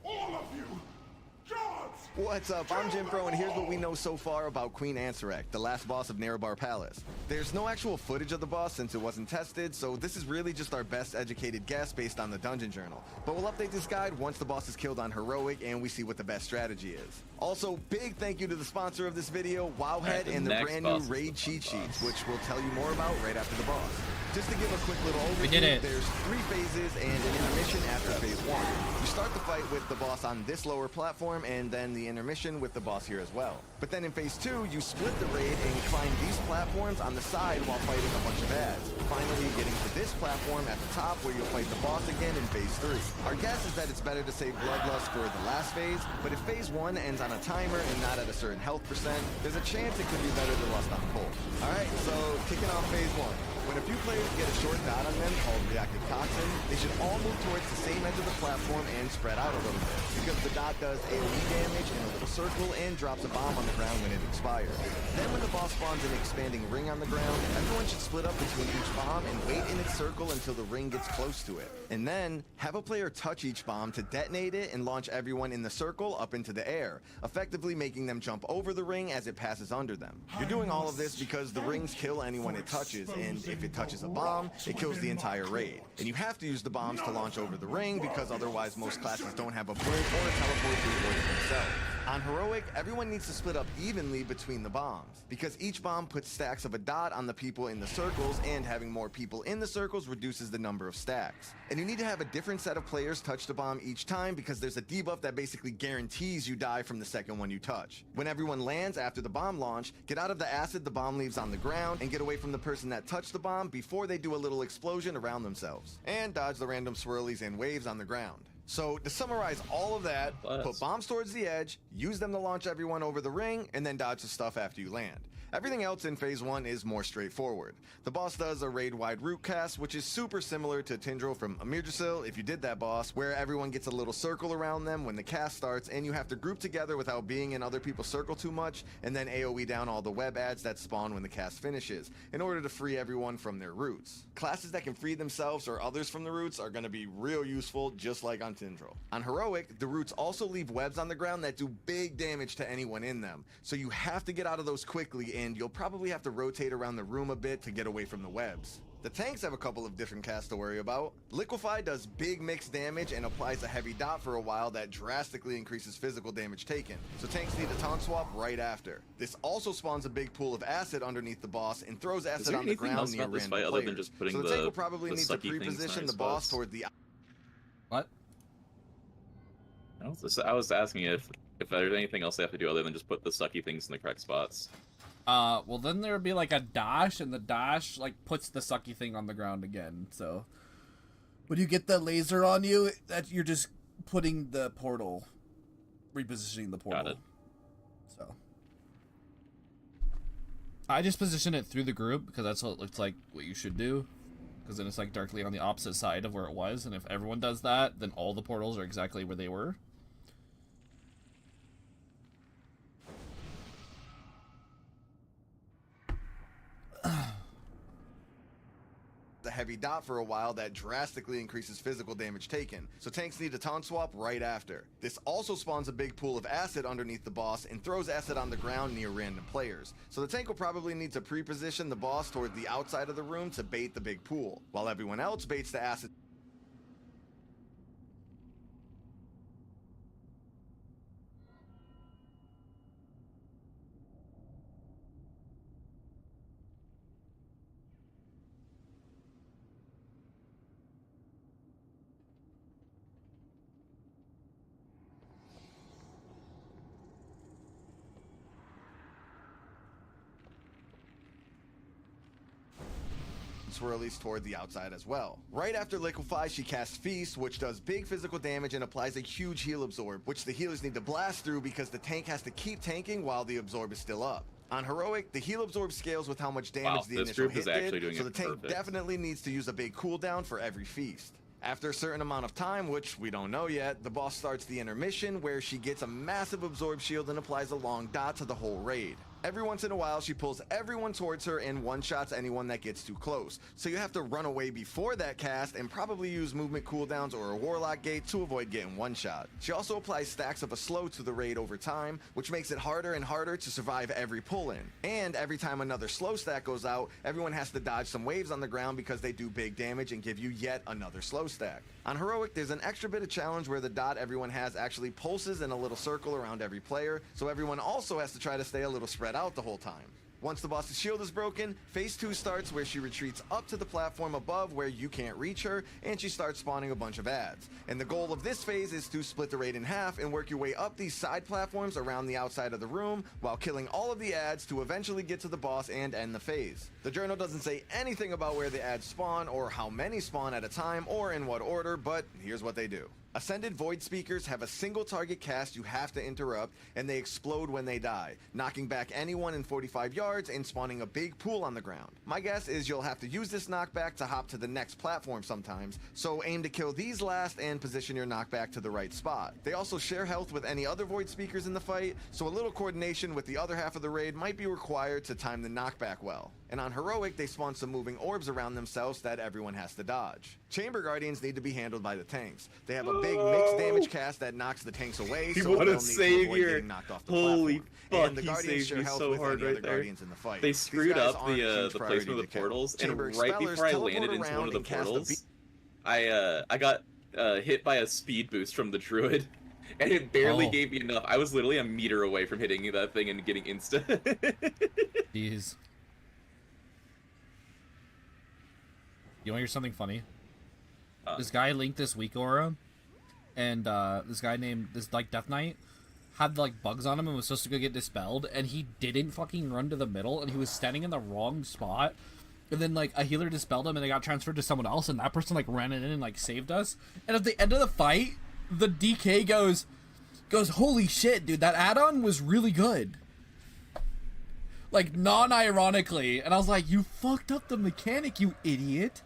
All of you! Gods! What's up? I'm Jim Pro, and here's what we know so far about Queen Ansarek, the last boss of Nerebar Palace. There's no actual footage of the boss since it wasn't tested, so this is really just our best educated guess based on the Dungeon Journal. But we'll update this guide once the boss is killed on Heroic and we see what the best strategy is. Also, big thank you to the sponsor of this video, Wowhead, the and their next brand new boss is raid the cheat boss. sheets, which we'll tell you more about right after the boss. Just to give a quick little overview, We did it. there's 3 phases and an intermission after phase 1. You start the fight with the boss on this lower platform and then the intermission with the boss here as well. But then in phase 2, you split the raid and you climb these platforms on the side while fighting a bunch of ads. Finally getting to this platform at the top where you'll fight the boss again in phase 3. Our guess is that it's better to save Bloodlust for the last phase, but if phase 1 ends on a timer and not at a certain health percent, there's a chance it could be better to Lust on Cold. Alright, so kicking off phase 1. When a few players get a short dot on them called reactive toxin, they should all move towards the same edge of the platform and spread out a little bit, because the dot does AoE damage in a little circle and drops a bomb on the ground when it expires. Then when the boss spawns an expanding ring on the ground, everyone should split up between each bomb and wait in its circle until the ring gets close to it. And then, have a player touch each bomb to detonate it and launch everyone in the circle up into the air, effectively making them jump over the ring as it passes under them. You're doing all of this because the rings kill anyone it touches, and if it touches a bomb, it kills the entire raid. And you have to use the bombs to launch over the ring because otherwise most classes don't have a blink or a teleport to avoid it themselves. On Heroic, everyone needs to split up evenly between the bombs, because each bomb puts stacks of a dot on the people in the circles, and having more people in the circles reduces the number of stacks. And you need to have a different set of players touch the bomb each time, because there's a debuff that basically guarantees you die from the second one you touch. When everyone lands after the bomb launch, get out of the acid the bomb leaves on the ground, and get away from the person that touched the bomb before they do a little explosion around themselves. And dodge the random swirlies and waves on the ground. So, to summarize all of that, put bombs towards the edge, use them to launch everyone over the ring, and then dodge the stuff after you land. Everything else in Phase 1 is more straightforward. The boss does a raid-wide root cast, which is super similar to Tindril from Amirdrasil, if you did that boss, where everyone gets a little circle around them when the cast starts, and you have to group together without being in other people's circle too much, and then AoE down all the web ads that spawn when the cast finishes, in order to free everyone from their roots. Classes that can free themselves or others from the roots are going to be real useful, just like on Tindril. On Heroic, the roots also leave webs on the ground that do big damage to anyone in them, so you have to get out of those quickly, and you'll probably have to rotate around the room a bit to get away from the webs. The tanks have a couple of different casts to worry about. Liquefy does big mixed damage and applies a heavy dot for a while that drastically increases physical damage taken, so tanks need a taunt swap right after. This also spawns a big pool of acid underneath the boss and throws acid on the ground near random players. Other than just putting so the tank will probably need to pre-position the boss toward the... What? I was asking if there's anything else they have to do other than just put the sucky things in the correct spots. Well then there would be like a dash, and the dash like puts the sucky thing on the ground again. So when you get the laser on you, that you're just putting the portal, repositioning the portal. Got it. So I just position it through the group because that's what it looks like what you should do. Because then it's like directly on the opposite side of where it was, and if everyone does that, then all the portals are exactly where they were. The heavy dot for a while that drastically increases physical damage taken, so tanks need a taunt swap right after. This also spawns a big pool of acid underneath the boss and throws acid on the ground near random players, so the tank will probably need to pre-position the boss toward the outside of the room to bait the big pool, while everyone else baits the acid. Swirlies toward the outside as well. Right after Liquefy, she casts Feast, which does big physical damage and applies a huge heal absorb, which the healers need to blast through because the tank has to keep tanking while the absorb is still up. On Heroic, the heal absorb scales with how much damage the initial hit did, so the tank definitely needs to use a big cooldown for every feast. After a certain amount of time, which we don't know yet, the boss starts the intermission where she gets a massive absorb shield and applies a long dot to the whole raid. Every once in a while, she pulls everyone towards her and one-shots anyone that gets too close, so you have to run away before that cast and probably use movement cooldowns or a warlock gate to avoid getting one-shot. She also applies stacks of a slow to the raid over time, which makes it harder and harder to survive every pull-in. And every time another slow stack goes out, everyone has to dodge some waves on the ground because they do big damage and give you yet another slow stack. On Heroic, there's an extra bit of challenge where the dot everyone has actually pulses in a little circle around every player, so everyone also has to try to stay a little spread out the whole time. Once the boss's shield is broken, Phase 2 starts where she retreats up to the platform above where you can't reach her, and she starts spawning a bunch of ads. And the goal of this phase is to split the raid in half and work your way up these side platforms around the outside of the room while killing all of the ads to eventually get to the boss and end the phase. The journal doesn't say anything about where the ads spawn or how many spawn at a time or in what order, but here's what they do. Ascended Void Speakers have a single target cast you have to interrupt, and they explode when they die, knocking back anyone in 45 yards and spawning a big pool on the ground. My guess is you'll have to use this knockback to hop to the next platform sometimes, so aim to kill these last and position your knockback to the right spot. They also share health with any other Void Speakers in the fight, so a little coordination with the other half of the raid might be required to time the knockback well. And on Heroic, they spawn some moving orbs around themselves that everyone has to dodge. Chamber Guardians need to be handled by the tanks. They have a big mixed damage cast that knocks the tanks away, so they'll need to avoid getting knocked off the Holy platform. And the fuck, he Guardians saved share me health so with hard any right other there. Guardians in the fight. They screwed These guys up aren't a the huge priority placement of to the kill. portals, and Chamber right Expellers before I teleport landed into one around of the and cast a portals, I got hit by a speed boost from the druid, and it barely Oh. gave me enough. I was literally a meter away from hitting that thing and getting insta. Jeez. You want to hear something funny? This guy linked this weak aura, and this guy named Death Knight had like bugs on him and was supposed to go get dispelled, and he didn't fucking run to the middle, and he was standing in the wrong spot. And then like a healer dispelled him, and they got transferred to someone else, and that person like ran it in and like saved us. And at the end of the fight, the DK goes, "Holy shit, dude! That add-on was really good." Like non-ironically, and I was like, "You fucked up the mechanic, you idiot."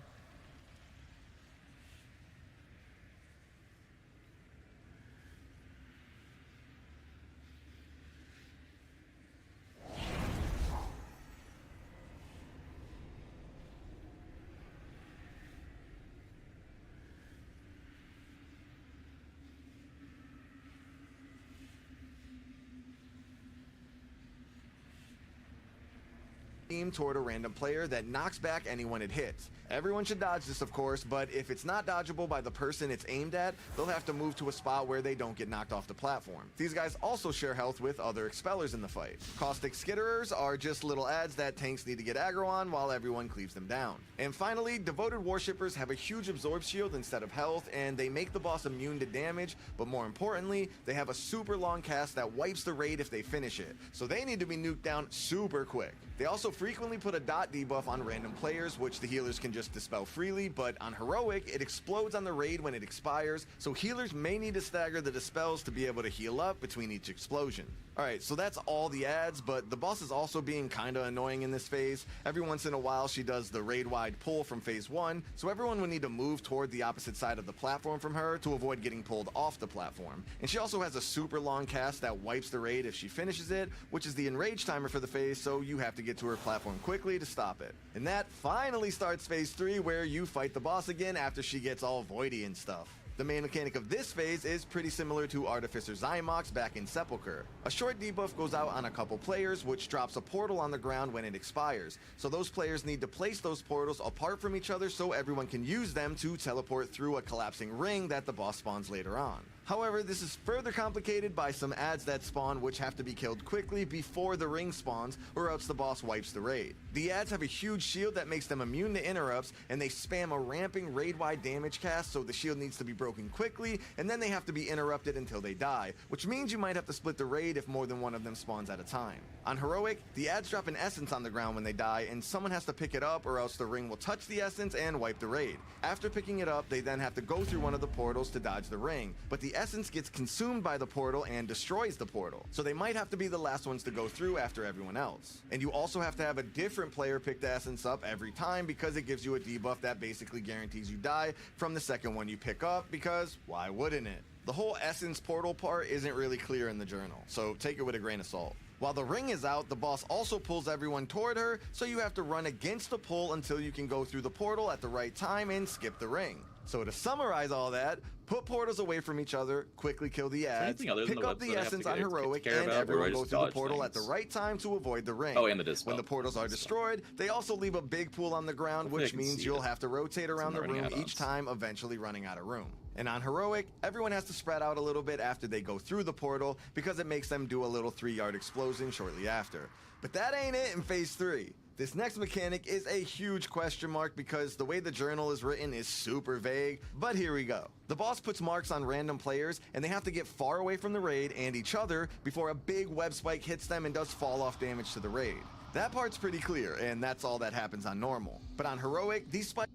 Toward a random player that knocks back anyone it hits. Everyone should dodge this, of course, but if it's not dodgeable by the person it's aimed at, they'll have to move to a spot where they don't get knocked off the platform. These guys also share health with other expellers in the fight. Caustic skitterers are just little adds that tanks need to get aggro on while everyone cleaves them down. And finally, devoted worshippers have a huge absorb shield instead of health, and they make the boss immune to damage, but more importantly, they have a super long cast that wipes the raid if they finish it, so they need to be nuked down super quick. They also frequently put a dot debuff on random players, which the healers can just dispel freely, but on Heroic, it explodes on the raid when it expires, so healers may need to stagger the dispels to be able to heal up between each explosion. Alright, so that's all the ads, but the boss is also being kinda annoying in this phase. Every once in a while she does the raid-wide pull from phase 1, so everyone would need to move toward the opposite side of the platform from her to avoid getting pulled off the platform. And she also has a super long cast that wipes the raid if she finishes it, which is the enrage timer for the phase, so you have to get to her platform quickly to stop it. And that finally starts phase 3, where you fight the boss again after she gets all voidy and stuff. The main mechanic of this phase is pretty similar to Artificer Zymox back in Sepulchre. A short debuff goes out on a couple players, which drops a portal on the ground when it expires. So those players need to place those portals apart from each other so everyone can use them to teleport through a collapsing ring that the boss spawns later on. However, this is further complicated by some adds that spawn which have to be killed quickly before the ring spawns, or else the boss wipes the raid. The adds have a huge shield that makes them immune to interrupts, and they spam a ramping raid-wide damage cast, so the shield needs to be broken quickly, and then they have to be interrupted until they die, which means you might have to split the raid if more than one of them spawns at a time. On Heroic, the adds drop an essence on the ground when they die, and someone has to pick it up, or else the ring will touch the essence and wipe the raid. After picking it up, they then have to go through one of the portals to dodge the ring, but the essence gets consumed by the portal and destroys the portal, so they might have to be the last ones to go through after everyone else. And you also have to have a different player pick the essence up every time, because it gives you a debuff that basically guarantees you die from the second one you pick up, because why wouldn't it? The whole essence portal part isn't really clear in the journal, so take it with a grain of salt. While the ring is out, the boss also pulls everyone toward her, so you have to run against the pull until you can go through the portal at the right time and skip the ring. So to summarize all that, put portals away from each other, quickly kill the adds, anything other than pick the up ones the that I have essence to on get Heroic, care and about, or everyone I go just through the dodge portal at the things? right time to avoid the ring. Oh, and the dispel. When the portals are destroyed, they also leave a big pool on the ground, Hopefully I which can means see you'll it. have to rotate around the running room add-ons. each time, eventually running out of room. And on Heroic, everyone has to spread out a little bit after they go through the portal, because it makes them do a little 3-yard explosion shortly after. But that ain't it in phase 3. This next mechanic is a huge question mark because the way the journal is written is super vague, but here we go. The boss puts marks on random players, and they have to get far away from the raid and each other before a big web spike hits them and does fall off damage to the raid. That part's pretty clear, and that's all that happens on normal. But on Heroic, these spikes...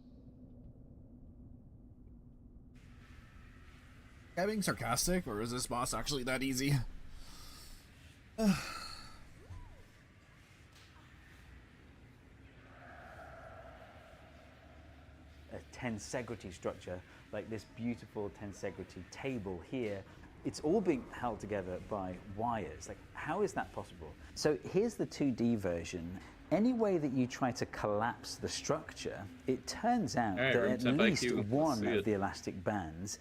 Am I being sarcastic, or is this boss actually that easy? A tensegrity structure, like this beautiful tensegrity table here, it's all being held together by wires. Like, how is that possible? So here's the 2D version. Any way that you try to collapse the structure, it turns out All right, that room at temp least IQ. Let's one see of it. the elastic bands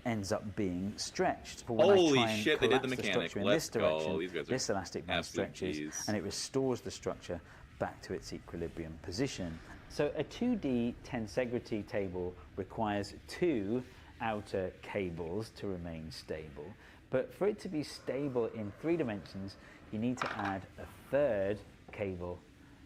ends up being stretched. But when I Holy try and shit, they did the collapse mechanic. structure in Let's this go. direction, These guys are this elastic band absolute stretches Gs. and it restores the structure back to its equilibrium position. So a 2D tensegrity table requires 2 outer cables to remain stable, But for it to be stable in 3 dimensions, you need to add a third cable,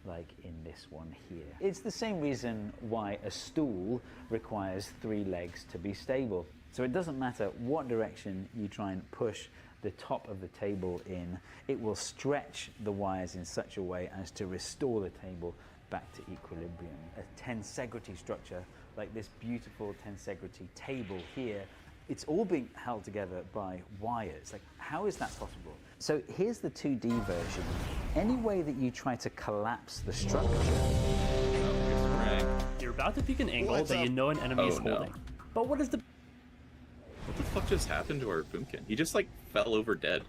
like in this one here. It's the same reason why a stool requires 3 legs to be stable. So it doesn't matter what direction you try and push the top of the table in, it will stretch the wires in such a way as to restore the table back to equilibrium. A tensegrity structure, like this beautiful tensegrity table here, it's all being held together by wires. Like, how is that possible? So here's the 2D version. Any way that you try to collapse the structure, You're about to pick an angle What's that up? you know an enemy is Oh, no. holding. But what is the... What the fuck just happened to our boomkin? He just like fell over dead.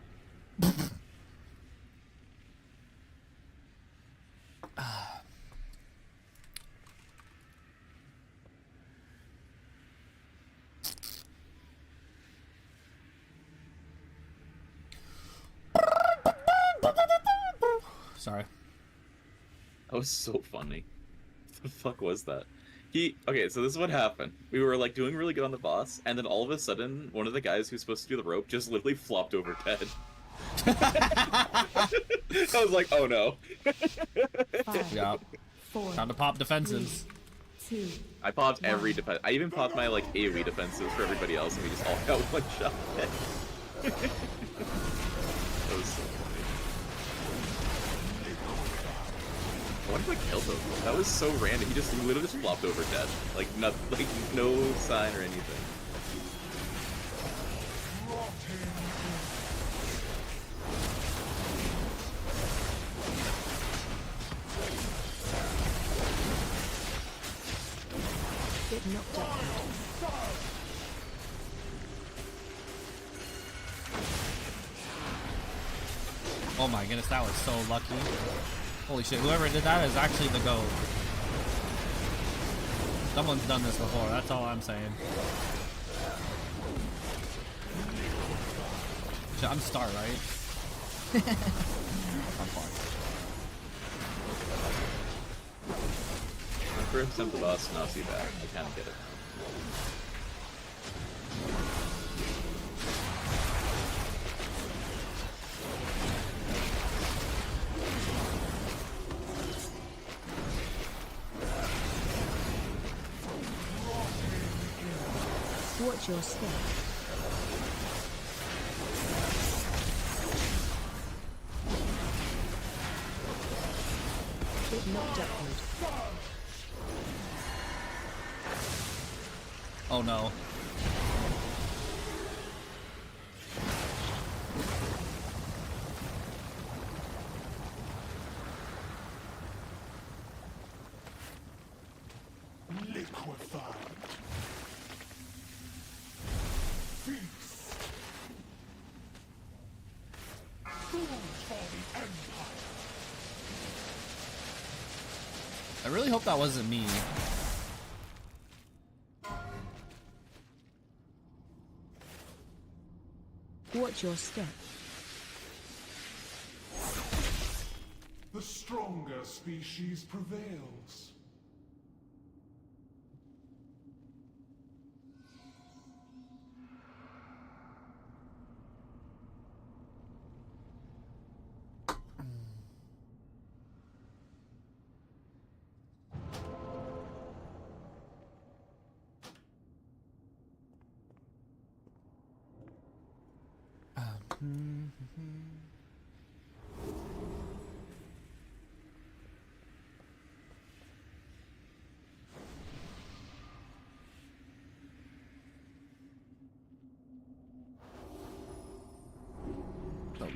Sorry. That was so funny. What the fuck was that? Okay, so this is what happened. We were like doing really good on the boss, and then all of a sudden, one of the guys who's supposed to do the rope just literally flopped over dead. I was like, oh no. 5, Yeah. 4, Time to pop defenses. 2. I popped every defense. I even popped my like AoE defenses for everybody else, and we just all got one shot. That was so funny. I wonder if I killed him. That was so random. He literally just flopped over dead. Like no sign or anything. Get knocked out. Oh my goodness, that was so lucky. Holy shit, whoever did that is actually the GOAT. Someone's done this before, that's all I'm saying. Shit, I'm star, right? I'm fine. My first attempt at the boss, not too bad. I kind of get it now. Watch your step. Get knocked upward. Oh no. Liquefied. Feast. Food for the Empire. I really hope that wasn't me. Watch your step. The stronger species prevails. So low.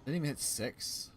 Didn't even hit 6.